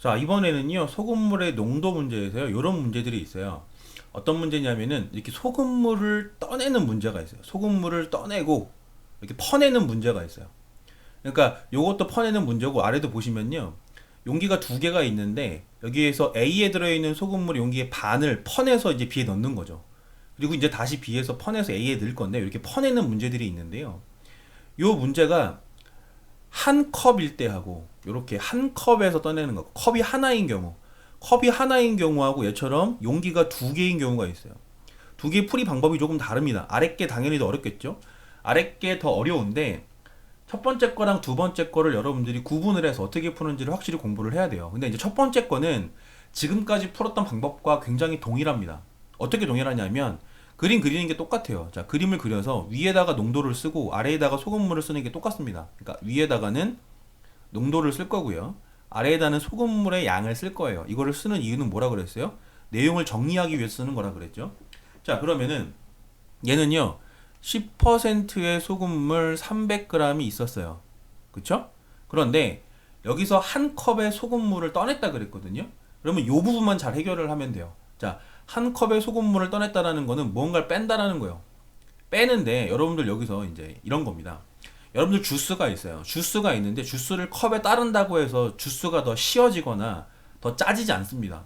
자, 이번에는요, 소금물의 농도 문제에서요, 이런 문제들이 있어요. 어떤 문제냐면은, 이렇게 소금물을 떠내는 문제가 있어요. 소금물을 떠내고, 이렇게 퍼내는 문제가 있어요. 그러니까, 요것도 퍼내는 문제고, 아래도 보시면요, 용기가 두 개가 있는데, 여기에서 A에 들어있는 소금물 용기의 반을 퍼내서 이제 B에 넣는 거죠. 그리고 이제 다시 B에서 퍼내서 A에 넣을 건데, 이렇게 퍼내는 문제들이 있는데요. 요 문제가 한 컵일 때 하고 이렇게 한 컵에서 떠내는 거 컵이 하나인 경우 컵이 하나인 경우하고 얘처럼 용기가 두 개인 경우가 있어요. 두 개의 풀이 방법이 조금 다릅니다. 아랫 게 당연히 더 어렵겠죠. 아랫 게 더 어려운데 첫 번째 거랑 두 번째 거를 여러분들이 구분을 해서 어떻게 푸는지를 확실히 공부를 해야 돼요. 근데 이제 첫 번째 거는 지금까지 풀었던 방법과 굉장히 동일합니다. 어떻게 동일하냐면 그림 그리는 게 똑같아요. 자, 그림을 그려서 위에다가 농도를 쓰고 아래에다가 소금물을 쓰는 게 똑같습니다. 그러니까 위에다가는 농도를 쓸 거고요. 아래에다는 소금물의 양을 쓸 거예요. 이거를 쓰는 이유는 뭐라 그랬어요? 내용을 정리하기 위해 쓰는 거라 그랬죠. 자, 그러면은 얘는요. 10%의 소금물 300g이 있었어요. 그쵸? 그런데 여기서 한 컵의 소금물을 떠냈다 그랬거든요. 그러면 이 부분만 잘 해결을 하면 돼요. 자, 한 컵의 소금물을 떠냈다라는 거는 뭔가를 뺀다라는 거예요. 빼는데 여러분들 여기서 이제 이런 겁니다. 여러분들 주스가 있어요. 주스가 있는데 주스를 컵에 따른다고 해서 주스가 더 시어지거나 더 짜지지 않습니다.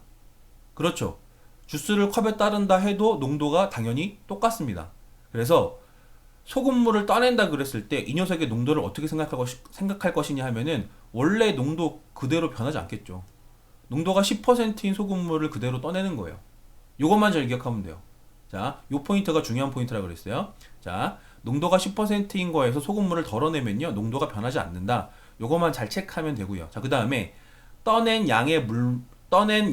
그렇죠. 주스를 컵에 따른다 해도 농도가 당연히 똑같습니다. 그래서 소금물을 떠낸다 그랬을 때 이 녀석의 농도를 어떻게 생각할 것이냐 하면은 원래 농도 그대로 변하지 않겠죠. 농도가 10%인 소금물을 그대로 떠내는 거예요. 요것만 잘 기억하면 돼요. 자, 요 포인트가 중요한 포인트라 그랬어요. 자, 농도가 10%인 거에서 소금물을 덜어내면요, 농도가 변하지 않는다. 요것만 잘 체크하면 되고요. 자, 그 다음에 떠낸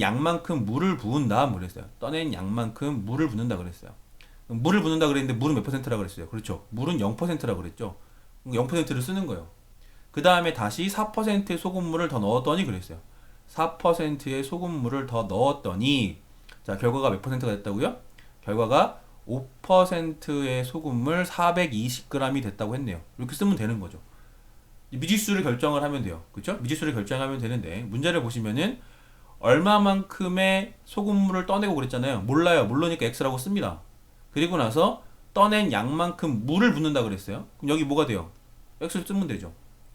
양만큼 물을 부은다. 뭐 그랬어요. 떠낸 양만큼 물을 붓는다 그랬어요. 물을 붓는다 그랬는데 물은 몇 퍼센트라 그랬어요. 그렇죠. 물은 0%라 그랬죠. 0%를 쓰는 거예요. 그 다음에 다시 4%의 소금물을 더 넣었더니 그랬어요. 4%의 소금물을 더 넣었더니 자, 결과가 몇 퍼센트가 됐다고요? 결과가 5%의 소금물 420g이 됐다고 했네요. 이렇게 쓰면 되는 거죠. 미지수를 결정을 하면 돼요. 그렇죠? 미지수를 결정하면 되는데 문제를 보시면은 얼마만큼의 소금물을 떠내고 그랬잖아요. 몰라요. 모르니까 x라고 씁니다. 그리고 나서 떠낸 양만큼 물을 붓는다 그랬어요. 그럼 여기 뭐가 돼요? x를 쓰면 되죠.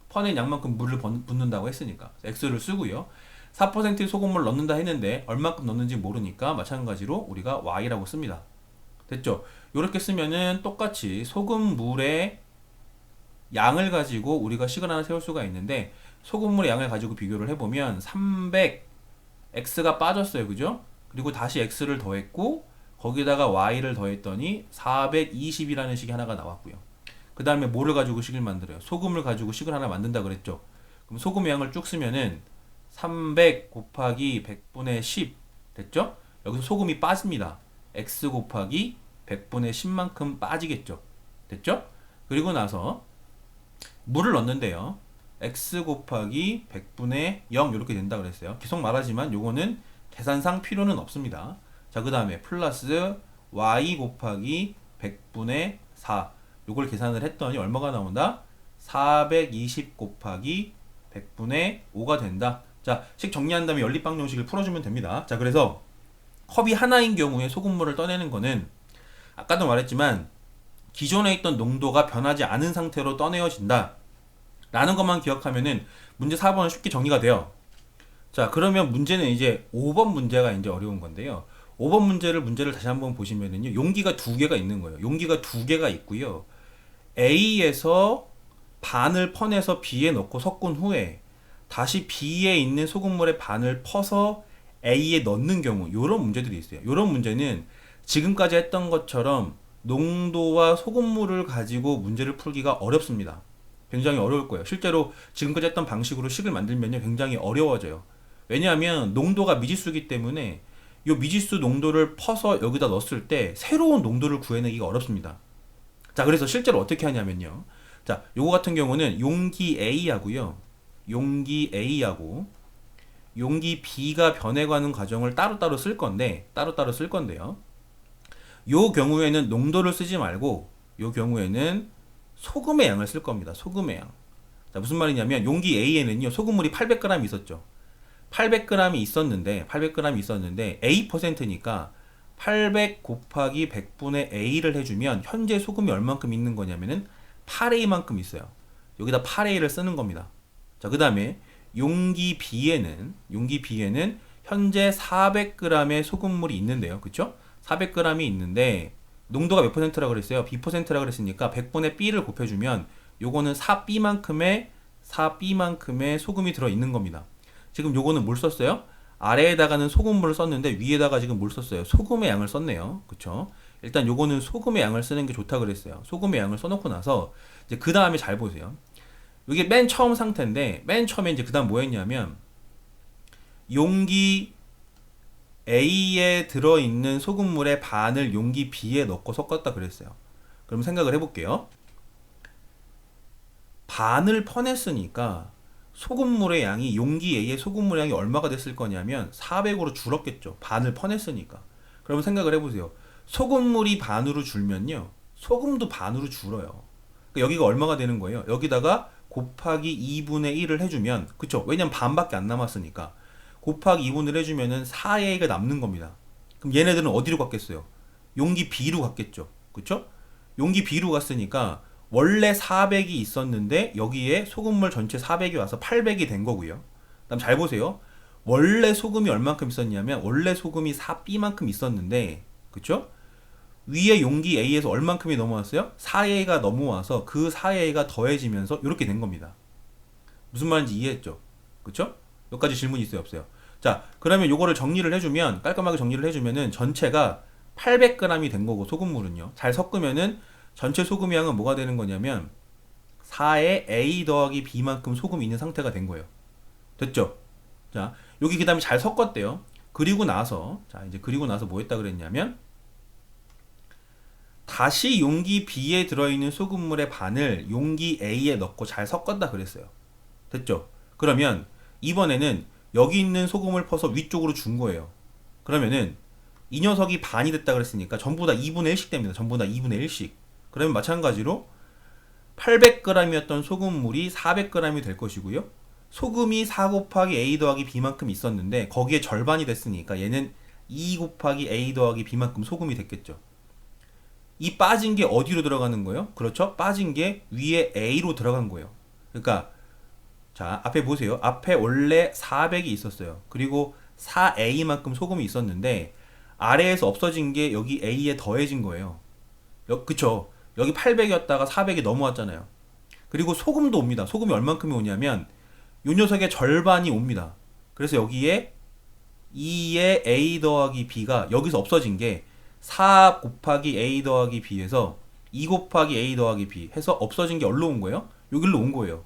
퍼낸 양만큼 물을 붓는다고 했으니까 x를 쓰고요. 4%의 소금물을 넣는다 했는데 얼마큼 넣는지 모르니까 마찬가지로 우리가 y라고 씁니다. 됐죠? 이렇게 쓰면은 똑같이 소금물의 양을 가지고 우리가 식을 하나 세울 수가 있는데 소금물의 양을 가지고 비교를 해보면 300 x가 빠졌어요. 그죠? 그리고 다시 x를 더했고 거기다가 y를 더했더니 420이라는 식이 하나가 나왔고요. 그 다음에 뭐를 가지고 식을 만들어요? 소금을 가지고 식을 하나 만든다 그랬죠. 그럼 소금의 양을 쭉 쓰면은 300 곱하기 100분의 10 됐죠? 여기서 소금이 빠집니다. x 곱하기 100분의 10만큼 빠지겠죠. 됐죠? 그리고 나서 물을 넣는데요. x 곱하기 100분의 0 이렇게 된다 그랬어요. 계속 말하지만 요거는 계산상 필요는 없습니다. 자, 그 다음에 플러스 y 곱하기 100분의 4 요걸 계산을 했더니 얼마가 나온다? 420 곱하기 100분의 5가 된다. 자, 식 정리한 다음에 연립방 정식을 풀어주면 됩니다. 자, 그래서 컵이 하나인 경우에 소금물을 떠내는 거는 아까도 말했지만 기존에 있던 농도가 변하지 않은 상태로 떠내어진다 라는 것만 기억하면은 문제 4번은 쉽게 정리가 돼요. 자, 그러면 문제는 이제 5번 문제가 이제 어려운 건데요. 5번 문제를 다시 한번 보시면은요. 용기가 두 개가 있는 거예요. 용기가 두 개가 있고요. A에서 반을 퍼내서 B에 넣고 섞은 후에 다시 B에 있는 소금물의 반을 퍼서 A에 넣는 경우 이런 문제들이 있어요. 이런 문제는 지금까지 했던 것처럼 농도와 소금물을 가지고 문제를 풀기가 어렵습니다. 굉장히 어려울 거예요. 실제로 지금까지 했던 방식으로 식을 만들면요 굉장히 어려워져요. 왜냐하면 농도가 미지수이기 때문에 이 미지수 농도를 퍼서 여기다 넣었을 때 새로운 농도를 구해내기가 어렵습니다. 자, 그래서 실제로 어떻게 하냐면요. 자, 요거 같은 경우는 용기 A하고요. 용기 A하고 용기 B가 변해가는 과정을 따로따로 쓸 건데요. 요 경우에는 농도를 쓰지 말고 요 경우에는 소금의 양을 쓸 겁니다. 소금의 양. 자, 무슨 말이냐면 용기 A에는요 소금물이 800g 있었죠. 800g이 있었는데 A%니까 800 곱하기 100분의 A를 해주면 현재 소금이 얼만큼 있는 거냐면은 8A만큼 있어요. 여기다 8A를 쓰는 겁니다. 자, 그 다음에 용기 B에는 현재 400g의 소금물이 있는데요. 그쵸? 400g이 있는데 농도가 몇 %라고 그랬어요? B%라고 그랬으니까 100분의 B를 곱해주면 요거는 4B만큼의 소금이 들어있는 겁니다. 지금 요거는 뭘 썼어요? 아래에다가는 소금물을 썼는데 위에다가 지금 뭘 썼어요? 소금의 양을 썼네요. 그쵸? 일단 요거는 소금의 양을 쓰는 게 좋다 그랬어요. 소금의 양을 써놓고 나서 이제 그 다음에 잘 보세요. 이게 맨 처음 상태인데 맨 처음에 이제 그 다음 뭐 했냐면 용기 A에 들어있는 소금물의 반을 용기 B에 넣고 섞었다 그랬어요. 그럼 생각을 해볼게요. 반을 퍼냈으니까 소금물의 양이 용기 A의 소금물의 양이 얼마가 됐을 거냐면 400으로 줄었겠죠. 반을 퍼냈으니까. 그러면 생각을 해보세요. 소금물이 반으로 줄면요. 소금도 반으로 줄어요. 그러니까 여기가 얼마가 되는 거예요? 여기다가 곱하기 2분의 1을 해주면 그쵸? 왜냐면 반밖에 안 남았으니까 곱하기 2분을 해주면은 4A가 남는 겁니다. 그럼 얘네들은 어디로 갔겠어요? 용기 B로 갔겠죠. 그쵸? 용기 B로 갔으니까 원래 400이 있었는데 여기에 소금물 전체 400이 와서 800이 된 거고요. 그다음 잘 보세요. 원래 소금이 얼만큼 있었냐면 원래 소금이 4B만큼 있었는데 그쵸? 위에 용기 A에서 얼만큼이 넘어왔어요? 4A가 넘어와서 그 4A가 더해지면서 이렇게 된 겁니다. 무슨 말인지 이해했죠? 그쵸? 여기까지 질문 있어요? 없어요? 자, 그러면 요거를 정리를 해주면 깔끔하게 정리를 해주면은 전체가 800g이 된 거고 소금물은요. 잘 섞으면은 전체 소금 양은 뭐가 되는 거냐면 4에 A 더하기 B만큼 소금이 있는 상태가 된 거예요. 됐죠? 자, 여기 그 다음에 잘 섞었대요. 그리고 나서 뭐 했다 그랬냐면 다시 용기 B에 들어있는 소금물의 반을 용기 A에 넣고 잘 섞었다 그랬어요. 됐죠? 그러면 이번에는 여기 있는 소금을 퍼서 위쪽으로 준 거예요. 그러면은 이 녀석이 반이 됐다 그랬으니까 전부 다 2분의 1씩 됩니다. 전부 다 2분의 1씩. 그러면 마찬가지로 800g이었던 소금물이 400g이 될 것이고요. 소금이 4 곱하기 A 더하기 B만큼 있었는데 거기에 절반이 됐으니까 얘는 2 곱하기 A 더하기 B만큼 소금이 됐겠죠. 이 빠진 게 어디로 들어가는 거예요? 그렇죠? 빠진 게 위에 A로 들어간 거예요. 그러니까 자, 앞에 보세요. 앞에 원래 400이 있었어요. 그리고 4A만큼 소금이 있었는데 아래에서 없어진 게 여기 A에 더해진 거예요. 그쵸? 여기 800이었다가 400이 넘어왔잖아요. 그리고 소금도 옵니다. 소금이 얼만큼이 오냐면 요 녀석의 절반이 옵니다. 그래서 여기에 2의 A 더하기 B가 여기서 없어진 게 4 곱하기 A 더하기 B에서 2 곱하기 A 더하기 B 해서 없어진 게 어디로 온 거예요? 여기로 온 거예요.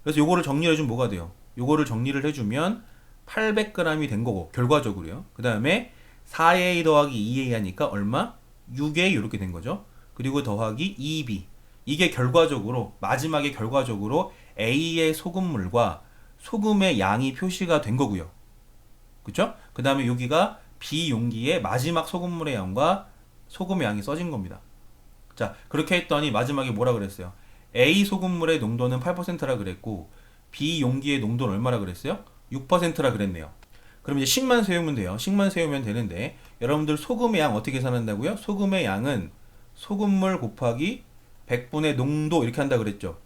그래서 요거를 정리를 해주면 뭐가 돼요? 요거를 정리를 해주면 800g이 된 거고 결과적으로요. 그 다음에 4A 더하기 2A 하니까 얼마? 6A 이렇게 된 거죠. 그리고 더하기 2B 이게 결과적으로 마지막에 결과적으로 A의 소금물과 소금의 양이 표시가 된 거고요. 그쵸? 그 다음에 여기가 B 용기에 마지막 소금물의 양과 소금의 양이 써진 겁니다. 자, 그렇게 했더니 마지막에 뭐라 그랬어요? A 소금물의 농도는 8%라 그랬고 B 용기의 농도는 얼마라 그랬어요? 6%라 그랬네요. 그럼 이제 식만 세우면 돼요. 식만 세우면 되는데 여러분들 소금의 양 어떻게 계산한다고요? 소금의 양은 소금물 곱하기 100분의 농도 이렇게 한다 그랬죠.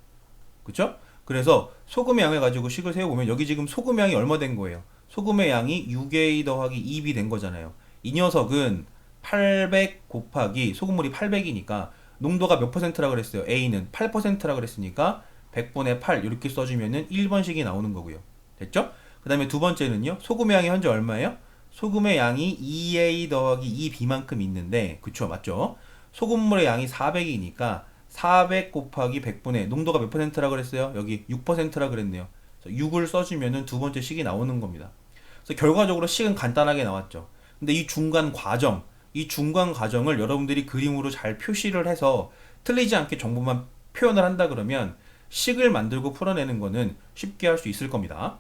그쵸? 그래서 소금의 양을 가지고 식을 세워보면 여기 지금 소금의 양이 얼마 된 거예요? 소금의 양이 6A 더하기 2B 된 거잖아요. 이 녀석은 800 곱하기 소금물이 800이니까 농도가 몇 %라 그랬어요? A는 8%라 그랬으니까 100분의 8 이렇게 써주면은 1번식이 나오는 거고요. 됐죠? 그 다음에 두 번째는요. 소금의 양이 현재 얼마예요? 소금의 양이 2A 더하기 2B만큼 있는데 그쵸? 맞죠? 소금물의 양이 400이니까 400 곱하기 100분의 농도가 몇 %라 그랬어요? 여기 6%라 그랬네요. 6을 써주면은 두 번째 식이 나오는 겁니다. 그래서 결과적으로 식은 간단하게 나왔죠. 근데 이 중간 과정을 여러분들이 그림으로 잘 표시를 해서 틀리지 않게 정보만 표현을 한다 그러면 식을 만들고 풀어내는 거는 쉽게 할 수 있을 겁니다.